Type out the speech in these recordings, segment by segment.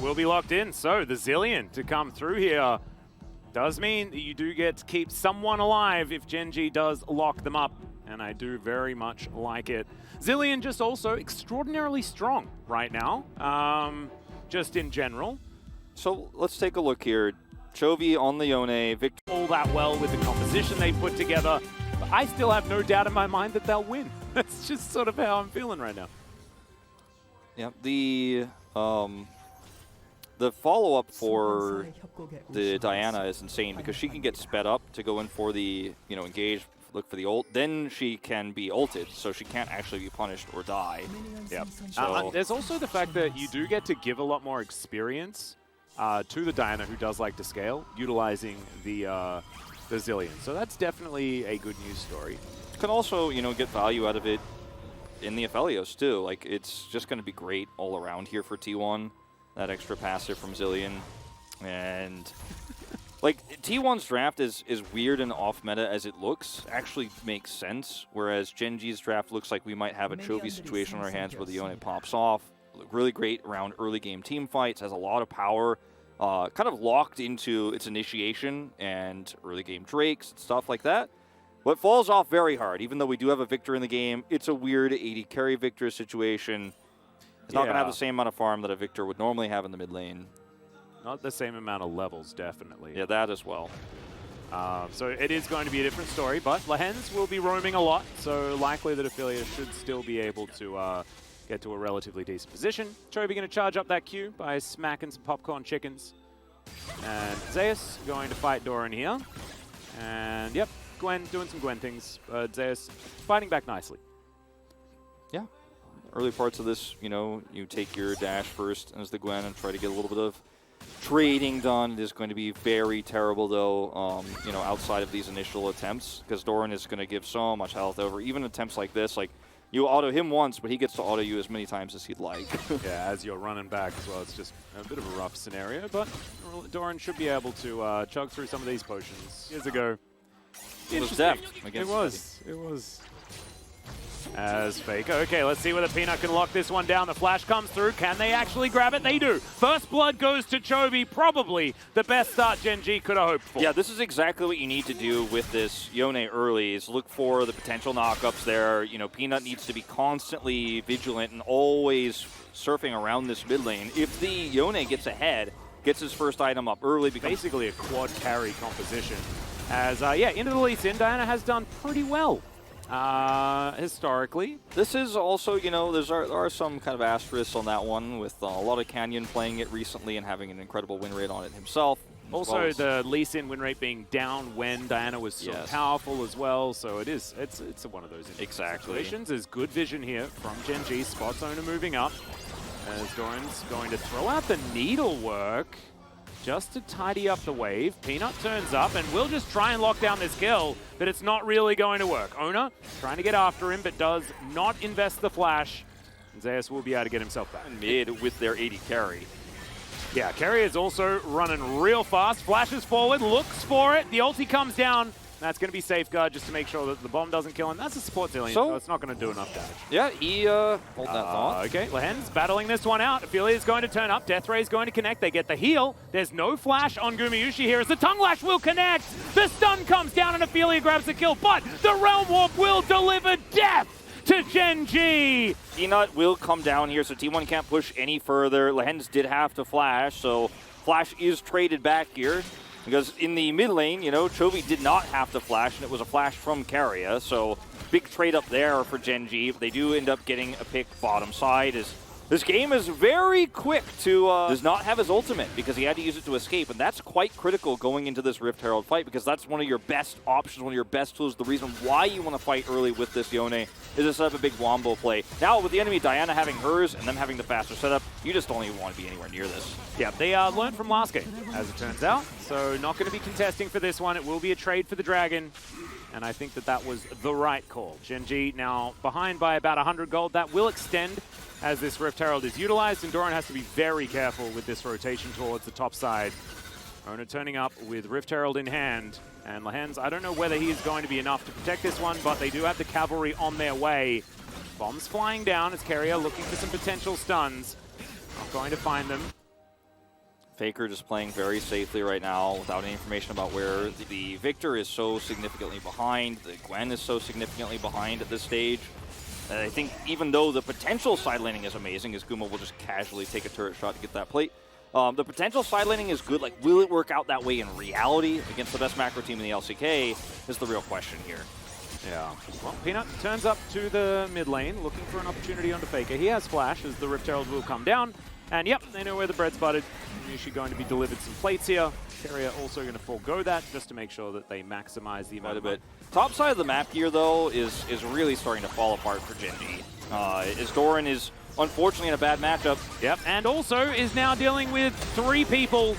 will be locked in. So the Zillion to come through here does mean that you do get to keep someone alive if Gen.G does lock them up. And I do very much like it. Zillion just also extraordinarily strong right now, just in general. So let's take a look here. Chovy on the Yone, Victor. All that well with the composition they put together. But I still have no doubt in my mind that they'll win. That's just sort of how I'm feeling right now. Yeah, the follow-up for the Diana is insane because she can get sped up to go in for the, engage, look for the ult. Then she can be ulted, so she can't actually be punished or die. Yep. So there's also the fact that you do get to give a lot more experience to the Diana, who does like to scale, utilizing the Zillion. So that's definitely a good news story. Can also, get value out of it in the Aphelios too. Like, it's just going to be great all around here for T1. That extra passive from Zillion. And like, T1's draft is weird and off meta as it looks. Actually makes sense. Whereas Gen.G's draft looks like we might have a Chovy situation on our hands where the Yone pops off. Really great around early game team fights. Has a lot of power. Kind of locked into its initiation and early game Drakes and stuff like that. But falls off very hard. Even though we do have a Victor in the game, it's a weird 80 carry Victor situation. It's not going to have the same amount of farm that a Victor would normally have in the mid lane. Not the same amount of levels, definitely. Yeah, that as well. So it is going to be a different story, but Lehens will be roaming a lot, so likely that Ophelia should still be able to get to a relatively decent position. Chovy going to charge up that Q by smacking some popcorn chickens. And Zeus going to fight Doran here. And yep, Gwen doing some Gwen things. Zeus fighting back nicely. Yeah. Early parts of this, you take your dash first as the Gwen and try to get a little bit of trading done. It is going to be very terrible, though, outside of these initial attempts, because Doran is going to give so much health over. Even attempts like this, like, you auto him once, but he gets to auto you as many times as he'd like. Yeah, as you're running back as well. It's just a bit of a rough scenario, but Doran should be able to chug through some of these potions. Here's a go. It was deft. It was. As Faker. Okay, let's see whether Peanut can lock this one down. The flash comes through. Can they actually grab it? They do. First blood goes to Chovy. Probably the best start Gen.G could have hoped for. Yeah, this is exactly what you need to do with this Yone early, is look for the potential knockups there. Peanut needs to be constantly vigilant and always surfing around this mid lane. If the Yone gets ahead, gets his first item up early, becomes basically a quad carry composition. As, into the Lee Sin, Diana has done pretty well. Historically. This is also, there are some kind of asterisks on that one, with a lot of Canyon playing it recently and having an incredible win rate on it himself. Also, the Lee Sin win rate being down when Diana was so powerful as well, so it's one of those situations. There's good vision here from Gen.G. Spot owner moving up, as Doran's going to throw out the needlework just to tidy up the wave. Peanut turns up and will just try and lock down this kill, but it's not really going to work. Owner trying to get after him, but does not invest the flash. And Zeus will be able to get himself back. Mid with their 80 carry. Yeah, carry is also running real fast. Flashes forward, looks for it. The ulti comes down. That's going to be safeguard just to make sure that the bomb doesn't kill him. That's a support Zillion, so it's not going to do enough damage. Yeah, he hold that thought. Okay, Lehens battling this one out. Ophelia is going to turn up. Death Ray is going to connect. They get the heal. There's no flash on Gumayushi here as the Tongue Lash will connect. The stun comes down and Ophelia grabs the kill, but the Realm Warp will deliver death to Gen.G. Peanut will come down here, so T1 can't push any further. Lehens did have to flash, so flash is traded back here. Because in the mid lane, Chovy did not have to flash, and it was a flash from Keria, so big trade up there for Gen.G. They do end up getting a pick bottom side. This game is very quick to does not have his ultimate because he had to use it to escape, and that's quite critical going into this Rift Herald fight because that's one of your best options, one of your best tools. The reason why you want to fight early with this Yone is to set up a big wombo play. Now with the enemy Diana having hers and them having the faster setup, you just don't even want to be anywhere near this. Yeah, they learned from last game, as it turns out, so not going to be contesting for this one. It will be a trade for the Dragon, and I think that was the right call. Gen.G now behind by about 100 gold. That will extend as this Rift Herald is utilized, and Doran has to be very careful with this rotation towards the top side. Owner turning up with Rift Herald in hand, and Lehens, I don't know whether he is going to be enough to protect this one, but they do have the cavalry on their way. Bombs flying down as Keria looking for some potential stuns. Not going to find them. FAKER just playing very safely right now without any information about where the Victor is so significantly behind. The Gwen is so significantly behind at this stage. And I think even though the potential side laning is amazing, as Guma will just casually take a turret shot to get that plate, the potential side laning is good. Like, will it work out that way in reality against the best macro team in the LCK is the real question here. Yeah. Well, Peanut turns up to the mid lane, looking for an opportunity onto FAKER. He has flash as the Rift Herald will come down. And yep, they know where the bread's buttered. Usually going to be delivered some plates here. Carrier also going to forego that just to make sure that they maximize the amount of it. Top side of the map here, though, is really starting to fall apart for Gen.G. As Doran is unfortunately in a bad matchup. Yep, and also is now dealing with 3 people.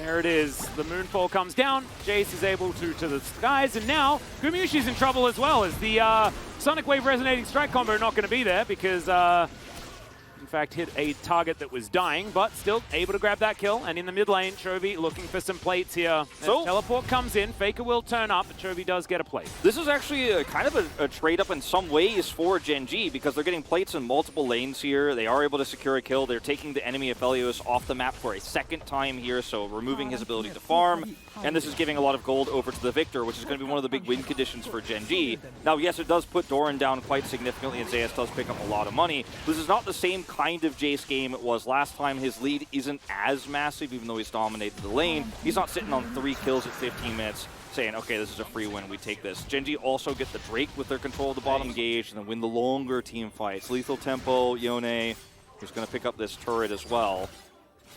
There it is. The Moonfall comes down. Jace is able to the skies, and now Gumyushi's in trouble as well, as the Sonic Wave Resonating Strike combo not going to be there because, in fact, hit a target that was dying, but still able to grab that kill. And in the mid lane, Chovy looking for some plates here. So teleport comes in. FAKER will turn up, but Chovy does get a plate. This is actually kind of a trade up in some ways for Gen.G because they're getting plates in multiple lanes here. They are able to secure a kill. They're taking the enemy Aphelios off the map for a second time here, so removing his ability to farm. And this is giving a lot of gold over to the Victor, which is going to be one of the big win conditions for Gen.G. Now, yes, it does put Doran down quite significantly, and Zeus does pick up a lot of money. This is not the same kind of Jace game it was last time. His lead isn't as massive, even though he's dominated the lane. He's not sitting on 3 kills at 15 minutes saying, okay, this is a free win, we take this. Gen.G also get the Drake with their control of the bottom gauge and then win the longer team fights. Lethal Tempo, Yone, who's going to pick up this turret as well.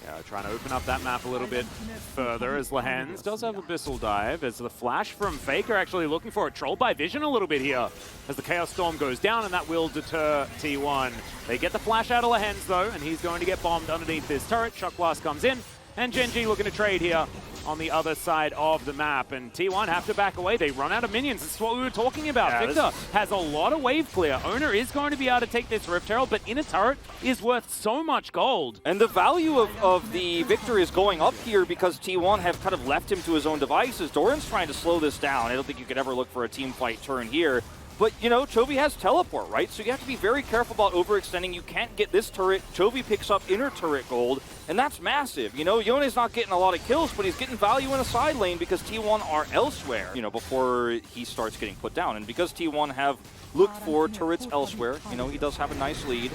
Yeah, trying to open up that map a little bit further as Lehens does have Abyssal Dive, as the flash from FAKER actually looking for it. Trolled by Vision a little bit here as the Chaos Storm goes down, and that will deter T1. They get the flash out of Lehens though, and he's going to get bombed underneath this turret. Shock Blast comes in, and Gen.G looking to trade here on the other side of the map, and T1 have to back away. They run out of minions. This is what we were talking about. Yeah, Victor has a lot of wave clear. Owner is going to be able to take this Rift Herald, but in a turret is worth so much gold. And the value of the Victor is going up here because T1 have kind of left him to his own devices. Doran's trying to slow this down. I don't think you could ever look for a team fight turn here. But, you know, Chovy has teleport, right? So you have to be very careful about overextending. You can't get this turret. Chovy picks up inner turret gold, and that's massive. You know, Yone's not getting a lot of kills, but he's getting value in a side lane because T1 are elsewhere, you know, before he starts getting put down. And because T1 have looked for turrets elsewhere, you know, he does have a nice lead.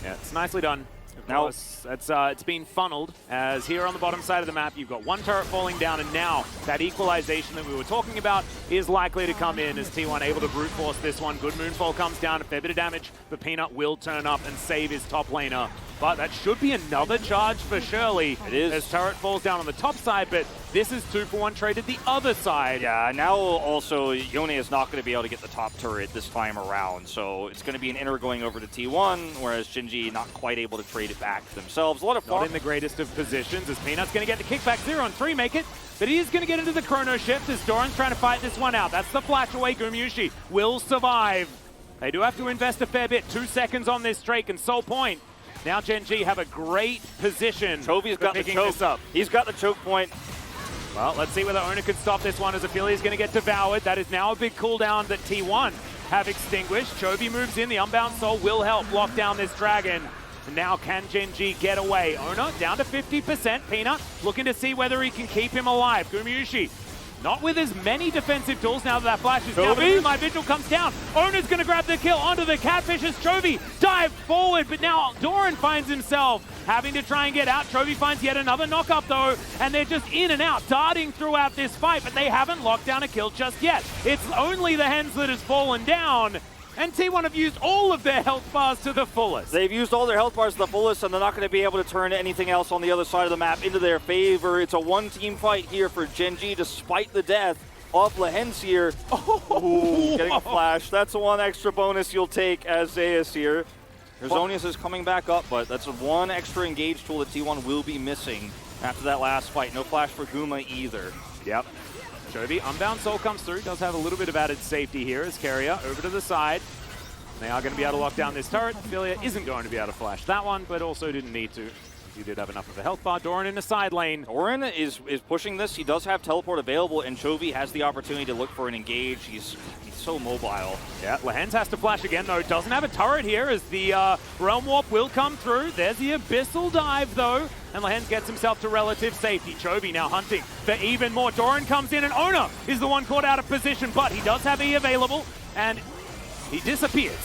Yeah, it's nicely done. Now it's been funneled, as here on the bottom side of the map you've got 1 turret falling down, and now that equalization that we were talking about is likely to come in as T1 able to brute force this one. Good Moonfall comes down, a fair bit of damage, but Peanut will turn up and save his top laner. But that should be another charge for Shirley. It is. As turret falls down on the top side, but this is 2-for-1 traded the other side. Yeah, now also Yone is not going to be able to get the top turret this time around. So it's going to be an inner going over to T1, whereas Gen.G not quite able to trade it back themselves. A lot of not in the greatest of positions, as Peanut's going to get the kickback 0-3, make it. But he is going to get into the chrono shift as Doran's trying to fight this one out. That's the flash away. Gumyushi will survive. They do have to invest a fair bit. 2 seconds on this Drake and Soul Point. Now Gen.G have a great position. Chovy's got the choke. He's got the choke point. Well, let's see whether Owner can stop this one, as Aphelios is going to get devoured. That is now a big cooldown that T1 have extinguished. Chovy moves in. The Unbound Soul will help lock down this dragon. And now can Gen.G get away? Owner down to 50%. Peanut looking to see whether he can keep him alive. Gumyushi not with as many defensive tools now that flash is down, but my Vigil comes down. Owner's going to grab the kill onto the Catfish as Chovy dive forward, but now Doran finds himself having to try and get out. Chovy finds yet another knock-up though, and they're just in and out, darting throughout this fight, but they haven't locked down a kill just yet. It's only the Hens that has fallen down. And T1 have used all of their health bars to the fullest. They've used all their health bars to the fullest, and they're not going to be able to turn anything else on the other side of the map into their favor. It's a one-team fight here for Gen.G, despite the death of Lehens here. Ooh, getting a flash. That's the one extra bonus you'll take as Zeus here. Zonius is coming back up, but that's one extra engage tool that T1 will be missing after that last fight. No flash for Guma either. Yep. Chovy, Unbound Soul comes through, does have a little bit of added safety here as Carrier over to the side. They are going to be able to lock down this turret. Ophelia isn't going to be able to flash that one, but also didn't need to. He did have enough of a health bar. Doran in the side lane. Doran is pushing this. He does have teleport available, and Chovy has the opportunity to look for an engage. He's so mobile. Yeah, Lehens has to flash again, though. Doesn't have a turret here as the Realm Warp will come through. There's the Abyssal Dive, though. and Lehens gets himself to relative safety. Chovy now hunting for even more. Doran comes in, and Ona is the one caught out of position, but he does have E available, and he disappears.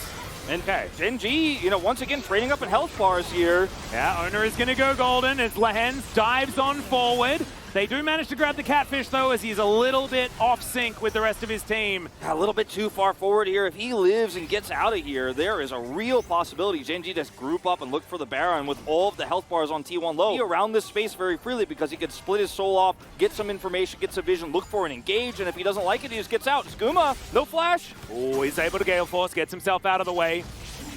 And Gen.G, you know, once again trading up in health bars here. Yeah, Ona is going to go golden as Lehens dives on forward. They do manage to grab the catfish, though, as he's a little bit off sync with the rest of his team. A little bit too far forward here. If he lives and gets out of here, there is a real possibility Gen.G just group up and look for the Baron with all of the health bars on T1 low. He around this space very freely because he could split his soul off, get some information, get some vision, look for an engage, and if he doesn't like it, he just gets out. Skooma, no flash. Oh, he's able to Gale Force, gets himself out of the way.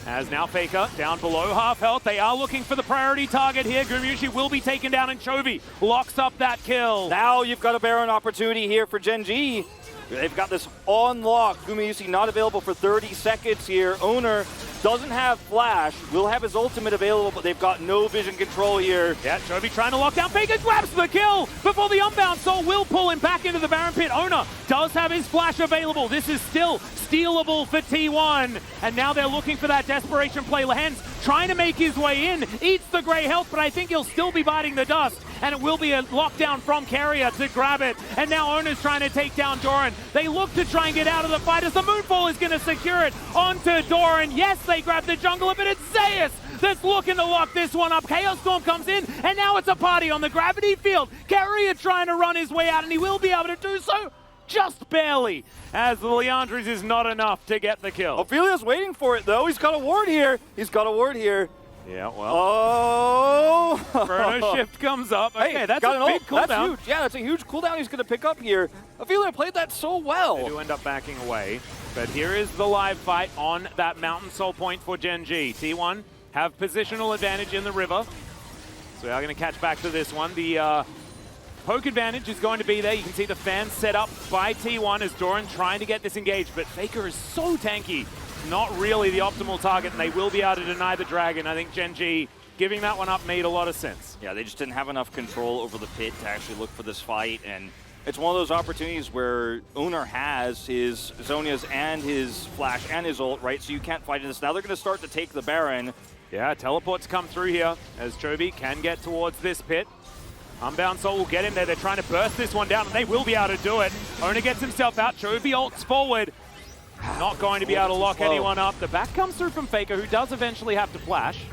As now Faker down below half health. They are looking for the priority target here. Gumushi will be taken down, and Chovy locks up that kill. Now you've got a Baron opportunity here for Gen.G. They've got this on lock. Gumushi not available for 30 seconds here. Owner doesn't have flash, will have his ultimate available, but they've got no vision control here. Yeah, Chovy trying to lock down. Faker grabs the kill before the Unbound Soul will pull him back into the Baron pit. Owner does have his flash available. This is still stealable for T1. And now they're looking for that desperation play. Lehens trying to make his way in, eats the gray health, but I think he'll still be biting the dust. And it will be a lockdown from Carrier to grab it. And now Owner's trying to take down Doran. They look to try and get out of the fight as the Moonfall is going to secure it onto Doran. Yes, they grab the jungler, but it's Zeus that's looking to lock this one up. Chaos Storm comes in, and now it's a party on the gravity field. Carrier trying to run his way out, and he will be able to do so just barely, as the Leandris is not enough to get the kill. Ophelia's waiting for it, though. He's got a ward here. He's got a ward here. Yeah, well. Oh! Chrono Shift comes up. Okay, hey, that's a big cooldown. That's huge. Yeah, that's a huge cooldown he's going to pick up here. Ophelia played that so well. They do end up backing away. But here is the live fight on that Mountain Soul point for Gen.G. T1 have positional advantage in the river. So we are going to catch back to this one. The poke advantage is going to be there. You can see the fans set up by T1 as Doran trying to get this engaged. But Faker is so tanky. Not really the optimal target, and they will be able to deny the dragon. I think Gen.G giving that one up made a lot of sense. Yeah, they just didn't have enough control over the pit to actually look for this fight, and it's one of those opportunities where Owner has his Zonias and his flash and his ult, right? So you can't fight in this. Now they're going to start to take the Baron. Yeah, teleports come through here as Chovy can get towards this pit. Unbound Soul will get in there. They're trying to burst this one down, and they will be able to do it. Owner gets himself out. Chovy ults forward. Not going to be able to lock anyone up. The back comes through from Faker, who does eventually have to flash.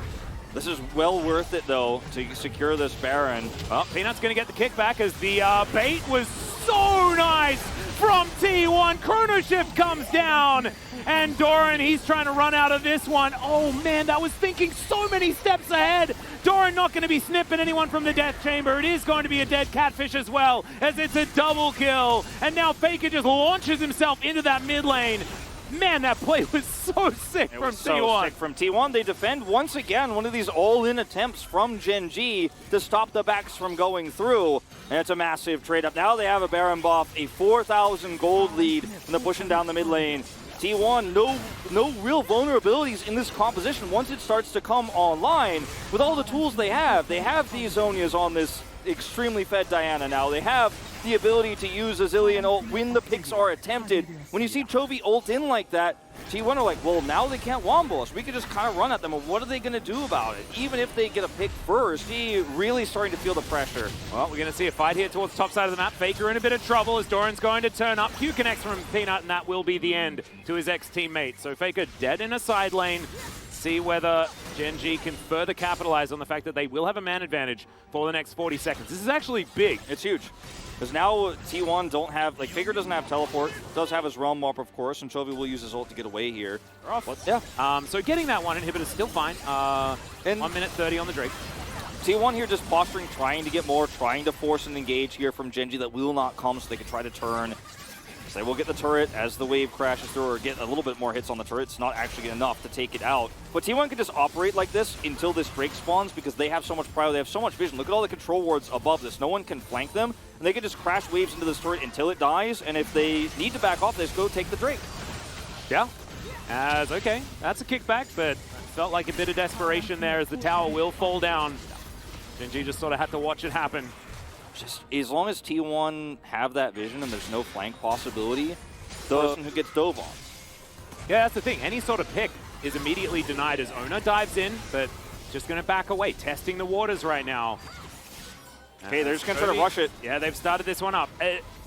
This is well worth it, though, to secure this Baron. Well, Peanut's going to get the kickback as the bait was so nice from T1. Chrono Shift comes down, and Doran, he's trying to run out of this one. Oh, man, that was thinking so many steps ahead. Doran not going to be snipping anyone from the death chamber. It is going to be a dead catfish as well, as it's a double kill. And now Faker just launches himself into that mid lane. Man, that play was so sick from T1. So sick from T1. They defend once again one of these all-in attempts from Gen.G to stop the backs from going through. And it's a massive trade up. Now they have a Baron buff, a 4,000 gold lead, and they're pushing down the mid lane. T1, no real vulnerabilities in this composition once it starts to come online. With all the tools they have these Zonias on this extremely fed Diana now. They have the ability to use a Zillion ult when the picks are attempted. When you see Chovy ult in like that, T1 are like, well, now they can't wombo us. We can just kind of run at them, and what are they going to do about it? Even if they get a pick first, he really starting to feel the pressure. Well, we're going to see a fight here towards the top side of the map. Faker in a bit of trouble as Doran's going to turn up. Q connects from Peanut, and that will be the end to his ex-teammate. So Faker dead in a side lane. See whether Gen.G can further capitalize on the fact that they will have a man advantage for the next 40 seconds. This is actually big. It's huge. Because now T1 don't have, like, Faker doesn't have teleport, does have his realm warp, of course, and Chovy will use his ult to get away here. Yeah. So getting that one inhibitor is still fine. And 1 minute 30 on the Drake. T1 here just posturing, trying to get more, trying to force an engage here from Gen.G that will not come, so they can try to turn. So they will get the turret as the wave crashes through, or get a little bit more hits on the turret. It's not actually enough to take it out. But T1 can just operate like this until this Drake spawns because they have so much power, they have so much vision. Look at all the control wards above this. No one can flank them, and they can just crash waves into this turret until it dies, and if they need to back off, they just go take the Drake. Yeah. Okay, that's a kickback, but felt like a bit of desperation there as the tower will fall down. Gen.G just sort of had to watch it happen. Just as long as T1 have that vision and there's no flank possibility, the person who gets dove on. Yeah, that's the thing. Any sort of pick is immediately denied as Owner dives in, but just going to back away, testing the waters right now. Okay, they're just going to try to rush it. Yeah, they've started this one up.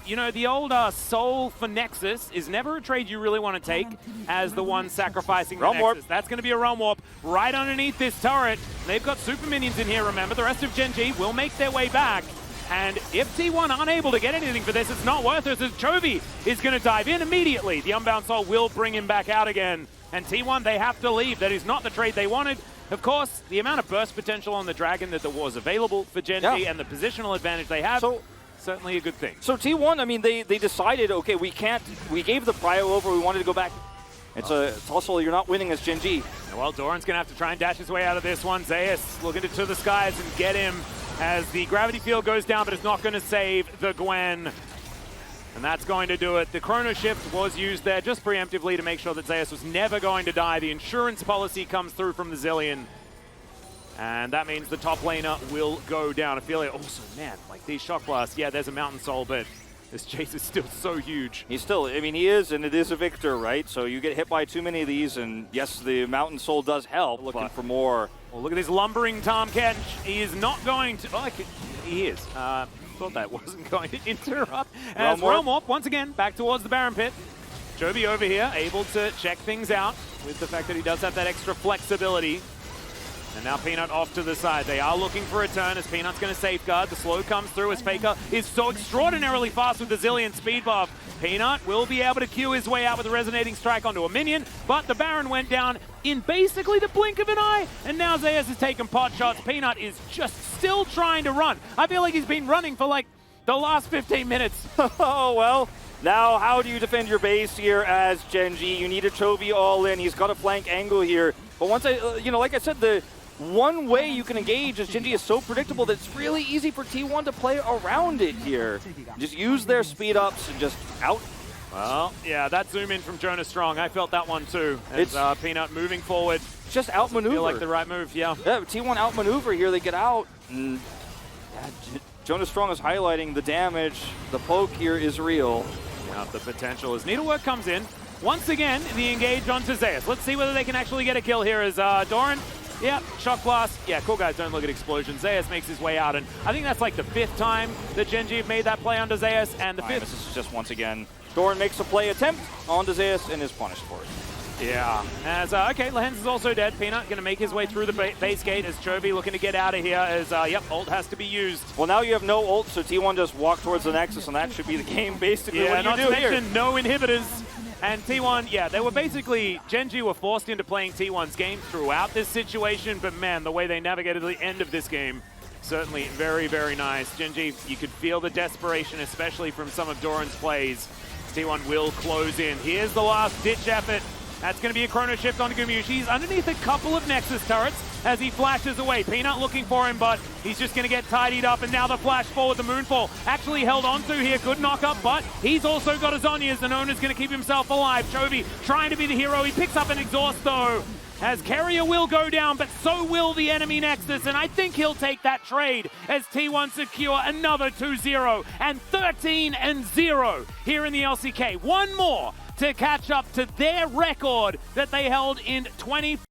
You know, the old soul for Nexus is never a trade you really want to take as the one sacrificing the Realm Nexus. Warp. That's going to be a Realm Warp right underneath this turret. They've got super minions in here, remember. The rest of Gen.G will make their way back. And if T1 aren't able to get anything for this, it's not worth it, as Chovy is going to dive in immediately. The Unbound Soul will bring him back out again. And T1, they have to leave. That is not the trade they wanted. Of course, the amount of burst potential on the Dragon that there was available for Gen.G and the positional advantage they have, certainly a good thing. So T1, I mean, they decided, okay, we gave the prio over, we wanted to go back. It's a tussle, you're not winning as Gen.G. Well, Doran's going to have to try and dash his way out of this one. Zeus looking to the skies and get him as the gravity field goes down, but it's not going to save the Gwen. And that's going to do it. The Chrono Shift was used there just preemptively to make sure that Zeus was never going to die. The insurance policy comes through from the Zillion. And that means the top laner will go down. I feel like, also, man, like these shock blasts, yeah, there's a Mountain Soul, but this chase is still so huge. He's still, I mean, he is, and it is a Victor, right? So you get hit by too many of these, and yes, the Mountain Soul does help. Looking for more. Well, look at this lumbering Tom Kench. He is not going to, oh, he is. Thought that wasn't going to interrupt. As Realm Warp, once again, back towards the Baron Pit. Chovy over here, able to check things out with the fact that he does have that extra flexibility. And now Peanut off to the side. They are looking for a turn as Peanut's going to safeguard. The slow comes through as Faker is so extraordinarily fast with the Zillion speed buff. Peanut will be able to queue his way out with a resonating strike onto a minion, but the Baron went down in basically the blink of an eye, and now Zeus has taken pot shots. Peanut is just still trying to run. I feel like he's been running for like the last 15 minutes. Oh, well. Now, how do you defend your base here as Gen.G? You need a Chovy all in. He's got a flank angle here. But once like I said, the one way you can engage is Gen.G is so predictable that it's really easy for T1 to play around it here. Just use their speed ups and just out. Well, yeah, that zoom in from Jonah Strong, I felt that one too. As Peanut moving forward. Just outmaneuver. Feel like the right move, yeah. Yeah, T1 outmaneuver here. They get out. And Jonah Strong is highlighting the damage. The poke here is real. Yeah, the potential as Needlework comes in. Once again, the engage onto Zeus. Let's see whether they can actually get a kill here as Doran. Yeah, shock blast. Yeah, cool guys don't look at explosions. Zeus makes his way out, and I think that's like the 5th time that Gen.G have made that play onto Zeus, and the 5th. This is just once again. Doran makes a play attempt onto Zeus and is punished for it. Yeah, as, okay, Lehens is also dead. Peanut going to make his way through the base gate as Chovy looking to get out of here as, yep, ult has to be used. Well, now you have no ult, so T1 just walk towards the Nexus, and that should be the game, basically. Yeah, what do you not do to here? mention no inhibitors. And T1, yeah, they were basically, Gen.G were forced into playing T1's game throughout this situation, but man, the way they navigated the end of this game, certainly very, very nice. Gen.G, you could feel the desperation, especially from some of Doran's plays. T1 will close in. Here's the last ditch effort. That's going to be a Chrono Shift onto Gumushi. He's underneath a couple of Nexus turrets as he flashes away. Peanut looking for him, but he's just going to get tidied up. And now the flash forward, the Moonfall actually held on to here. Good knock up, but he's also got his Zhonya's. The Nona's going to keep himself alive. Chovy trying to be the hero. He picks up an exhaust, though, as Carrier will go down, but so will the enemy Nexus. And I think he'll take that trade as T1 secure another 2-0 and 13-0 here in the LCK. One more to catch up to their record that they held in 20.